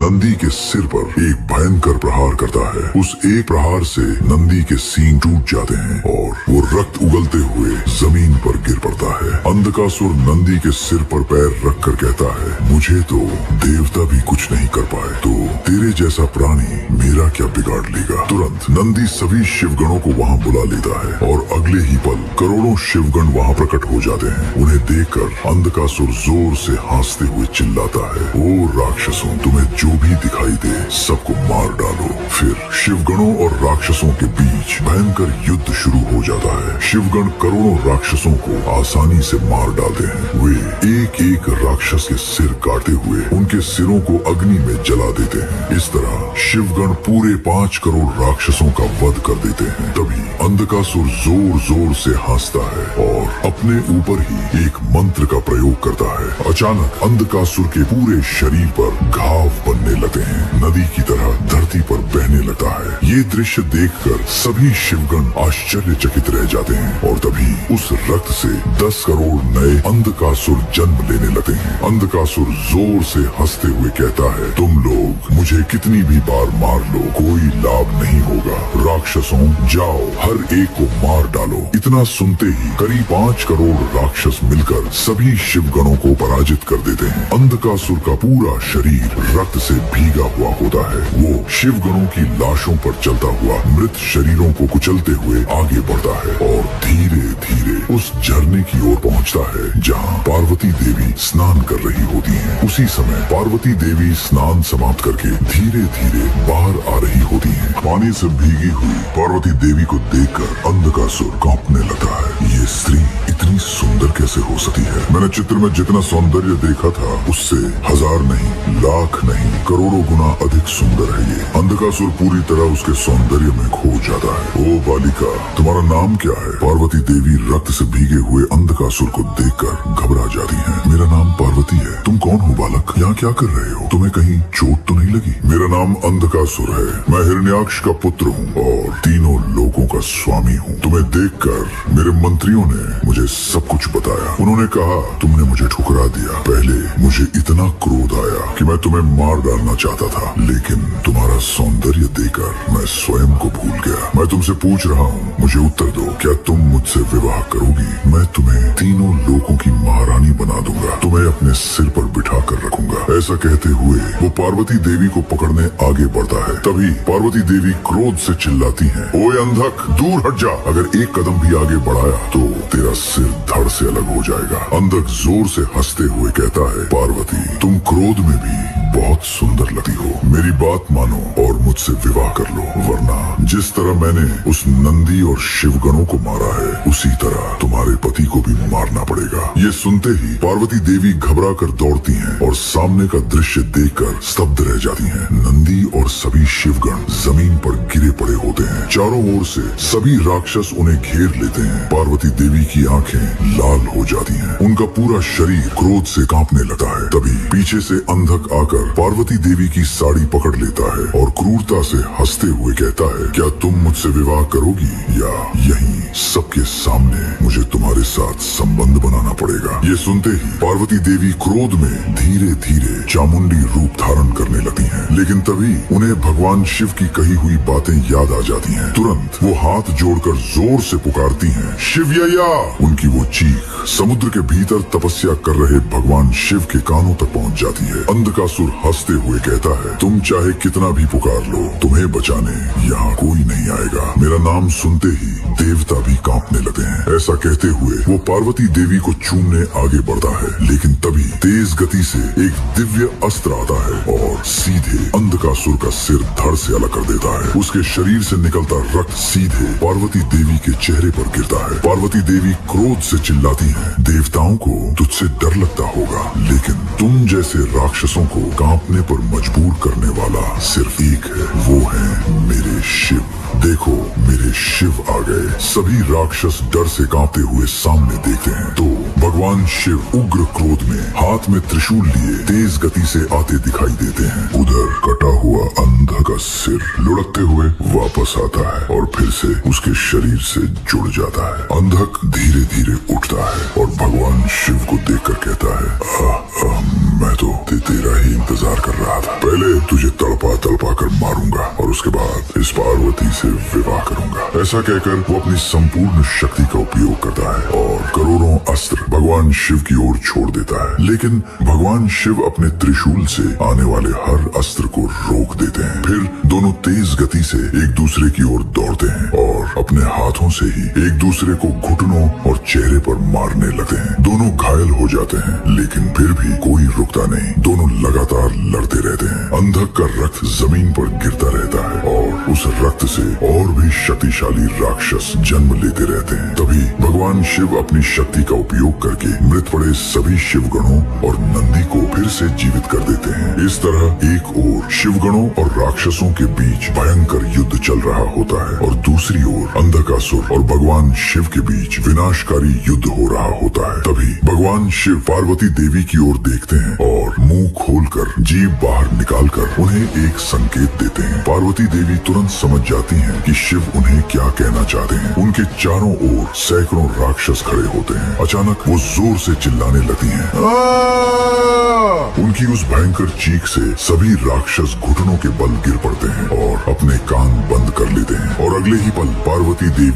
नंदी के सिर पर एक भयंकर प्रहार करता है। उस एक प्रहार से नंदी के सींग टूट जाते हैं और वो रक्त उगलते हुए जमीन पर गिर पड़ता है। अंधकासुर नंदी के सिर पर पैर रखकर कहता है, मुझे तो देवता भी कुछ नहीं कर पाए, तो तेरे जैसा प्राणी मेरा क्या बिगाड़ लेगा। तुरंत नंदी सभी शिवगणों को वहाँ बुला लेता है और अगले ही पल करोड़ों शिवगण वहाँ प्रकट हो जाते हैं। उन्हें देखकर अंधकासुर जोर से हंसते हुए चिल्लाता है, ओ राक्षसों, तुम्हें जो भी दिखाई दे सबको मार डालो। फिर शिवगणों और राक्षसों के बीच भयंकर युद्ध शुरू हो जाता है। शिवगण करोड़ों राक्षसों को आसानी से मार डालते हैं। वे एक एक राक्षस के सिर काटते हुए उनके सिरों को अग्नि में जला देते हैं। इस तरह शिवगण पूरे 5 करोड़ राक्षसों का वध कर देते हैं। तभी अंधकासुर जोर जोर से हंसता है और अपने ऊपर ही एक मंत्र का प्रयोग करता है। अचानक अंधकासुर के पूरे शरीर पर घाव बनने लगते हैं। नदी की तरह धरती पर बहने लगता है। ये दृश्य देखकर सभी शिवगण आश्चर्यचकित रह जाते हैं और तभी उस रक्त से 10 करोड़ नए अंधकासुर जन्म लेने लगते हैं। अंधकासुर जोर से हंसते हुए कहता है, तुम लोग मुझे कितनी भी बार मार लो, कोई लाभ नहीं होगा। राक्षसों, जाओ हर एक को मार डालो। इतना सुनते ही करीब 5 करोड़ राक्षस मिलकर सभी शिवगणों को पराजित कर देते हैं। अंधकासुर का पूरा शरीर रक्त से भीगा हुआ होता है। वो शिवगणों की लाशों पर चलता हुआ मृत शरीरों को कुचलते हुए आगे बढ़ता है और धीरे धीरे उस झरने की ओर पहुंचता है जहां पार्वती देवी स्नान कर रही होती हैं। उसी समय पार्वती देवी स्नान समाप्त करके धीरे धीरे बाहर आ रही होती हैं। पानी से भीगी हुई पार्वती देवी को देखकर अंधकासुर कांपने लगता है। ये स्त्री इतनी सुंदर कैसे हो सकती है? मैंने चित्र में जितना सौंदर्य देखा था उससे 1000 नहीं, लाख नहीं, करोड़ों गुना अधिक सुंदर है ये। अंधकासुर पूरी तरह उसके सौंदर्य में खो जाता है। ओ बालिका, तुम्हारा नाम क्या है? पार्वती देवी रक्त से भीगे हुए अंधकासुर को देखकर घबरा जाती हैं। मेरा नाम पार्वती है। तुम कौन हो बालक? यहाँ क्या कर रहे हो? तुम्हें कहीं चोट तो नहीं लगी? मेरा नाम अंधकासुर है। मैं हिरण्याक्ष का पुत्र हूँ और तीनों लोगों का स्वामी हूँ। तुम्हें देखकर मेरे मंत्रियों ने मुझे सब कुछ बताया। उन्होंने कहा तुमने मुझे ठुकरा दिया। पहले मुझे इतना क्रोध आया कि मैं तुम्हें मार डालना चाहता था, लेकिन तुम्हारा सौंदर्य देखकर मैं स्वयं को भूल गया। मैं तुमसे पूछ रहा हूँ, मुझे उत्तर दो, क्या तुम मुझसे विवाह करोगी? मैं तुम्हें तीनों लोगों की महारानी बना दूंगा, तुम्हें अपने सिर पर बिठा कर रखूंगा। ऐसा कहते हुए वो पार्वती देवी को पकड़ने आगे बढ़ता है। तभी पार्वती देवी क्रोध से चिल्लाती है, ओए अंधक, दूर हट जा। अगर एक कदम भी आगे बढ़ाया तो तेरा सिर धड़ से अलग हो जाएगा। अंधक जोर से हंसते हुए कहता है, पार्वती, तुम क्रोध में भी बहुत सुंदर लगती हो। मेरी बात मानो और मुझसे विवाह कर लो, वरना जिस तरह मैंने उस नंदी और शिवगणों को मारा है उसी तरह तुम्हारे पति को भी मारना पड़ेगा। ये सुनते ही पार्वती देवी घबरा कर दौड़ती हैं और सामने का दृश्य देखकर स्तब्ध रह जाती हैं। नंदी और सभी शिवगण जमीन पर गिरे पड़े होते हैं। चारों ओर से सभी राक्षस उन्हें घेर लेते हैं। पार्वती देवी की आंखें लाल हो जाती हैं। उनका पूरा शरीर क्रोध से कांपने लगता है। तभी पीछे से अंधक आकर पार्वती देवी की साड़ी पकड़ लेता है और क्रूरता से हंसते हुए कहता है, क्या तुम मुझसे विवाह करोगी या यहीं सबके सामने मुझे तुम्हारे साथ संबंध बनाना पड़ेगा? ये सुनते ही पार्वती देवी क्रोध में धीरे धीरे चामुंडी रूप धारण करने लगती हैं। लेकिन तभी उन्हें भगवान शिव की कही हुई बातें याद आ जाती हैं। तुरंत वो हाथ जोड़कर जोर से पुकारती हैं, शिवय्या। उनकी वो चीख समुद्र के भीतर तपस्या कर रहे भगवान शिव के कानों तक पहुंच जाती है। अंधकासुर हंसते हुए कहता है, तुम चाहे कितना भी पुकार लो, तुम्हें बचाने यहाँ कोई नहीं आएगा। मेरा नाम सुनते ही देवता भी कांपने लगते हैं। ऐसा कहते हुए वो पार्वती देवी को चूमने आगे बढ़ता है, लेकिन तभी तेज गति से एक दिव्य अस्त्र आता है और सीधे अंधकासुर का सिर धड़ से अलग कर देता है। उसके शरीर से निकलता रक्त सीधे पार्वती देवी के चेहरे पर गिरता है। पार्वती देवी क्रोध से चिल्लाती है, देवताओं को तुझसे डर लगता होगा, लेकिन तुम जैसे राक्षसों को कांपने पर मजबूर करने वाला सिर्फ एक है, वो है मेरे शिव। देखो, मेरे शिव आ गए। सभी राक्षस डर से कांपते हुए सामने देखते हैं तो भगवान शिव उग्र क्रोध में हाथ में त्रिशूल लिए तेज गति से आते दिखाई देते हैं। उधर कटा हुआ अंधा का सिर लुढ़कते हुए वापस आता है और फिर से उसके शरीर से जुड़ जाता है। अंधक धीरे धीरे उठता है और भगवान शिव को देखकर कहता है, मैं तो तेरा ही इंतजार कर रहा था। पहले तुझे तड़पा तड़पा कर मारूंगा और उसके बाद इस पार्वती से विवाह करूंगा। ऐसा कहकर वो अपनी संपूर्ण शक्ति का उपयोग करता है और करोड़ों अस्त्र भगवान शिव की ओर छोड़ देता है। लेकिन भगवान शिव अपने त्रिशूल से आने वाले हर अस्त्र को रोक देते हैं। फिर दोनों तेज गति से एक दूसरे की ओर दौड़ते हैं और अपने हाथों से ही एक दूसरे को घुटनों और चेहरे पर मारने लगते हैं। दोनों घायल हो जाते हैं, लेकिन फिर भी कोई रुकता नहीं। दोनों लगातार लड़ते रहते हैं। अंधक का रक्त जमीन पर गिरता रहता है और उस रक्त से और भी शक्तिशाली राक्षस जन्म लेते रहते हैं। तभी भगवान शिव अपनी शक्ति का उपयोग करके मृत पड़े सभी शिवगणों और नंदी को फिर से जीवित कर देते हैं। इस तरह एक ओर शिवगणों और राक्षसों के बीच भयंकर युद्ध चल रहा होता है और दूसरी ओर अंधकासुर और भगवान शिव के बीच विनाशकारी युद्ध हो रहा होता है। तभी भगवान शिव पार्वती देवी की ओर देखते हैं और मुंह खोलकर जीभ बाहर निकालकर उन्हें एक संकेत देते हैं। पार्वती देवी तुरंत समझ जाती हैं कि शिव उन्हें क्या कहना चाहते हैं। उनके चारों ओर सैकड़ों राक्षस खड़े होते हैं। अचानक वो जोर से चिल्लाने लगती हैं। उनकी उस भयंकर चीख से सभी राक्षस घुटनों के बल गिर पड़ते हैं और अपने कान बंद कर लेते हैं और अगले ही पल पार्वती देवी